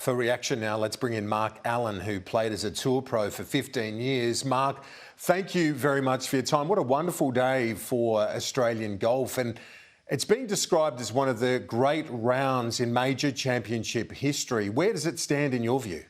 For reaction now, let's bring in Mark Allen, who played as a tour pro for 15 years. Mark, thank you very much for your time. What a wonderful day for Australian golf. And it's been described as one of the great rounds in major championship history. Where does it stand in your view?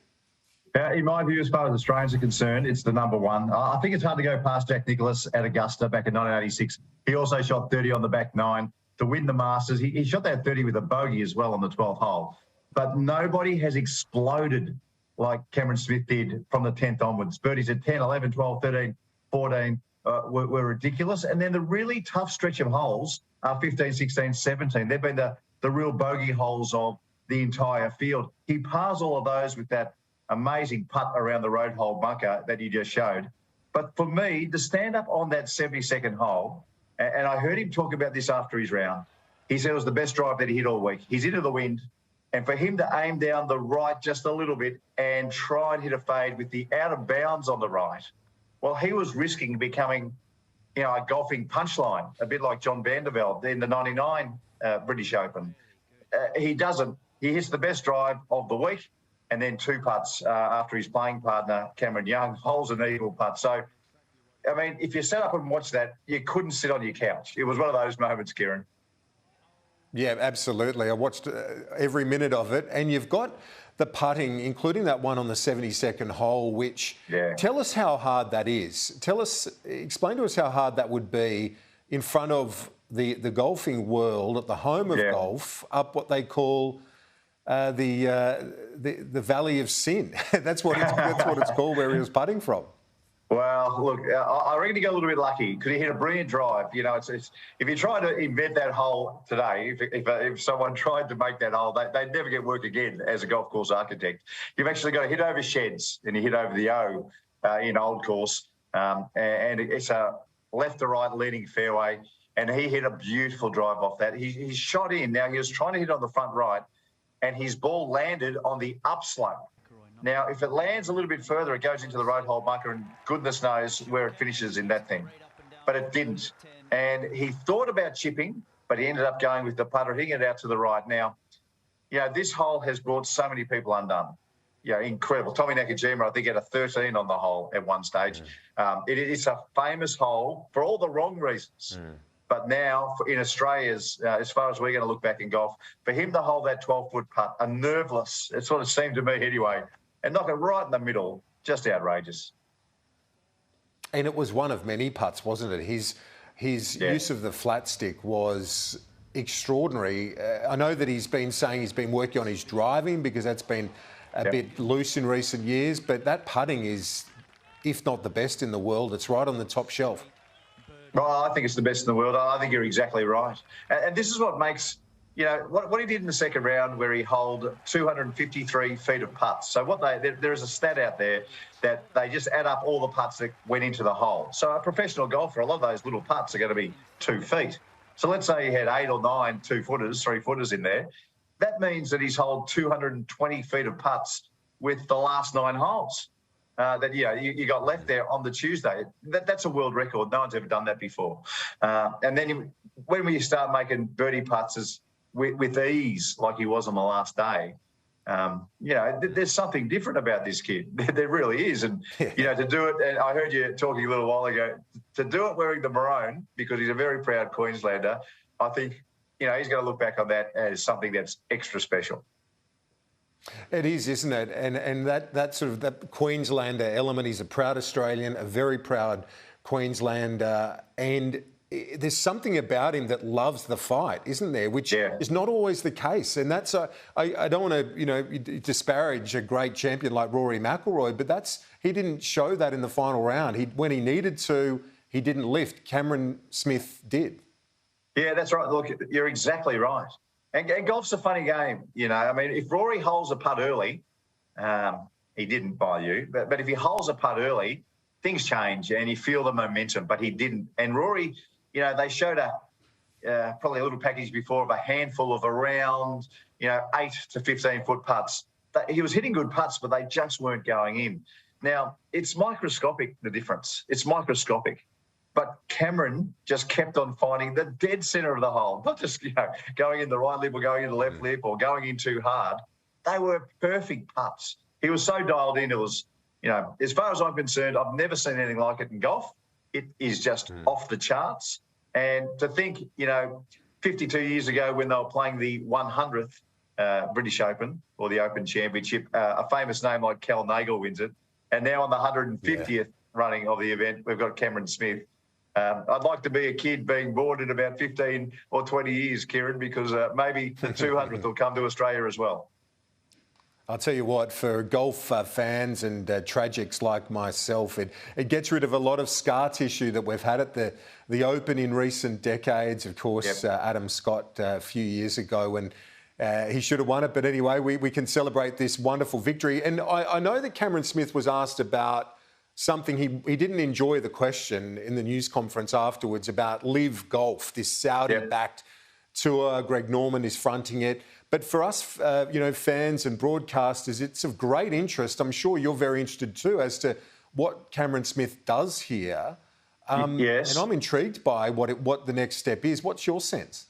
In my view, as far as Australians are concerned, it's the number one. I think it's hard to go past Jack Nicklaus at Augusta back in 1986. He also shot 30 on the back nine to win the Masters. He shot that 30 with a bogey as well on the 12th hole. But nobody has exploded like Cameron Smith did from the 10th onwards. Birdies at 10, 11, 12, 13, 14 were ridiculous. And then the really tough stretch of holes are 15, 16, 17. They've been the real bogey holes of the entire field. He pars all of those with that amazing putt around the road hole bunker that you just showed. But for me, to stand up on that 72nd hole, and I heard him talk about this after his round, he said it was the best drive that he hit all week. He's into the wind. And for him to aim down the right just a little bit and try and hit a fade with the out of bounds on the right, well, he was risking becoming, a golfing punchline, a bit like John van der Velde in the 99 British Open. He doesn't. He hits the best drive of the week and then two putts after his playing partner, Cameron Young, holds an eagle putt. So, I mean, if you sat up and watched that, you couldn't sit on your couch. It was one of those moments, Kieran. Yeah, absolutely. I watched every minute of it. And you've got the putting, including that one on the 72nd hole, which tell us how hard that is. Explain to us how hard that would be in front of the golfing world at the home of golf, up what they call the Valley of Sin. that's what it's called, where he was putting from. Well, look, I reckon he got a little bit lucky because he hit a brilliant drive. It's if you try to invent that hole today, if someone tried to make that hole, they'd never get work again as a golf course architect. You've actually got to hit over sheds and you hit over the O in Old Course, and it's a left to right leaning fairway, and he hit a beautiful drive off that. He shot in. Now, he was trying to hit on the front right, and his ball landed on the upslope. Now, if it lands a little bit further, it goes into the road hole bunker, and goodness knows where it finishes in that thing. But it didn't. And he thought about chipping, but he ended up going with the putter, hitting it out to the right. Now, this hole has brought so many people undone. Incredible. Tommy Nakajima, I think, had a 13 on the hole at one stage. It's a famous hole for all the wrong reasons. But now, in Australia's, as far as we're going to look back in golf, for him to hold that 12-foot putt, a nerveless, it sort of seemed to me anyway, and knock it right in the middle, just outrageous. And it was one of many putts, wasn't it? His use of the flat stick was extraordinary. I know that he's been saying he's been working on his driving because that's been a bit loose in recent years, but that putting is, if not the best in the world, it's right on the top shelf. Well, I think it's the best in the world. I think you're exactly right. And this is what makes... what he did in the second round where he holed 253 feet of putts. So there is a stat out there that they just add up all the putts that went into the hole. So a professional golfer, a lot of those little putts are going to be 2 feet. So let's say he had 8 or 9 2-footers, 3-footers in there. That means that he's holed 220 feet of putts with the last 9 holes that you got left there on the Tuesday. That's a world record. No one's ever done that before. And then when you start making birdie putts with ease, like he was on the last day, there's something different about this kid. There really is. And, to do it, and I heard you talking a little while ago, to do it wearing the maroon, because he's a very proud Queenslander, I think, he's going to look back on that as something that's extra special. It is, isn't it? And that sort of that Queenslander element, he's a proud Australian, a very proud Queenslander, and there's something about him that loves the fight, isn't there? Which is not always the case. And that's I don't want to disparage a great champion like Rory McIlroy, but he didn't show that in the final round. When he needed to, he didn't lift. Cameron Smith did. Yeah, that's right. Look, you're exactly right. And golf's a funny game, I mean, if Rory holds a putt early, he didn't by you, but if he holds a putt early, things change and you feel the momentum, but he didn't. And Rory, they showed probably a little package before of a handful of around, 8 to 15-foot putts. He was hitting good putts, but they just weren't going in. Now, it's microscopic, the difference. It's microscopic. But Cameron just kept on finding the dead centre of the hole, not just, going in the right lip or going in the left lip or going in too hard. they were perfect putts. He was so dialed in. It was, as far as I'm concerned, I've never seen anything like it in golf. It is just off the charts. And to think, 52 years ago when they were playing the 100th British Open or the Open Championship, a famous name like Cal Nagel wins it. And now on the 150th running of the event, we've got Cameron Smith. I'd like to be a kid being born in about 15 or 20 years, Kieran, because maybe the 200th will come to Australia as well. I'll tell you what, for golf fans and tragics like myself, it gets rid of a lot of scar tissue that we've had at the Open in recent decades. Of course, Adam Scott a few years ago when he should have won it. But anyway, we can celebrate this wonderful victory. And I know that Cameron Smith was asked about something. He didn't enjoy the question in the news conference afterwards about Live Golf, this Saudi-backed tour. Greg Norman is fronting it. But for us, fans and broadcasters, it's of great interest. I'm sure you're very interested too as to what Cameron Smith does here. Yes. And I'm intrigued by what the next step is. What's your sense?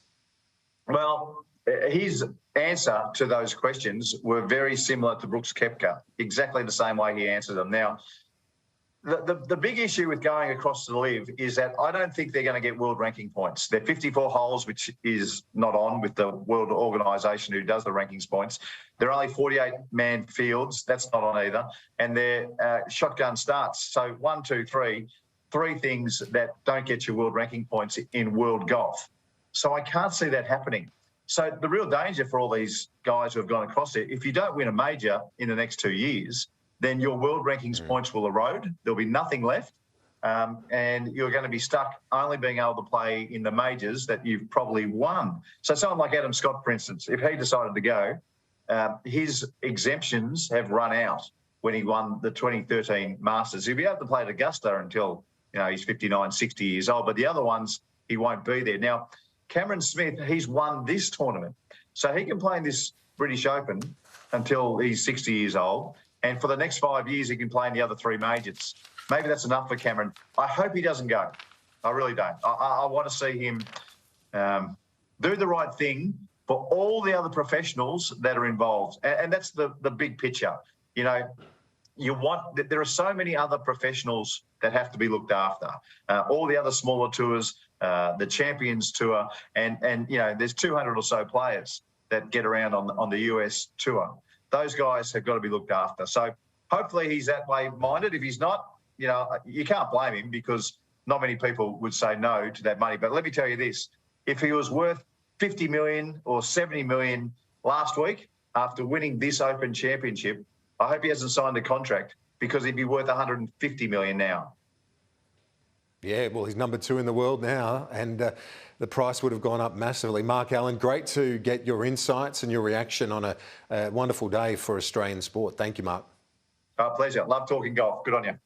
Well, his answer to those questions were very similar to Brooks Koepka, exactly the same way he answered them. Now, the big issue with going across to the Live is that I don't think they're going to get world ranking points. They're 54 holes, which is not on with the world organisation who does the rankings points. They're only 48-man fields. That's not on either. And they're shotgun starts. So 1, 2, 3, three things that don't get you world ranking points in world golf. So I can't see that happening. So the real danger for all these guys who have gone across it, if you don't win a major in the next 2 years, then your world rankings points will erode. There'll be nothing left. And you're going to be stuck only being able to play in the majors that you've probably won. So someone like Adam Scott, for instance, if he decided to go, his exemptions have run out when he won the 2013 Masters. He'll be able to play at Augusta until, he's 59, 60 years old. But the other ones, he won't be there. Now, Cameron Smith, he's won this tournament. So he can play in this British Open until he's 60 years old. And for the next 5 years, he can play in the other three majors. Maybe that's enough for Cameron. I hope he doesn't go. I really don't. I want to see him do the right thing for all the other professionals that are involved. And that's the big picture. There are so many other professionals that have to be looked after. All the other smaller tours, the Champions Tour, and there's 200 or so players that get around on the US Tour. Those guys have got to be looked after. So hopefully he's that way minded. If he's not, you can't blame him because not many people would say no to that money. But let me tell you this, if he was worth 50 million or 70 million last week after winning this Open Championship, I hope he hasn't signed a contract because he'd be worth 150 million now. Yeah, well, he's number 2 in the world now, and the price would have gone up massively. Mark Allen, great to get your insights and your reaction on a wonderful day for Australian sport. Thank you, Mark. Pleasure. Love talking golf. Good on you.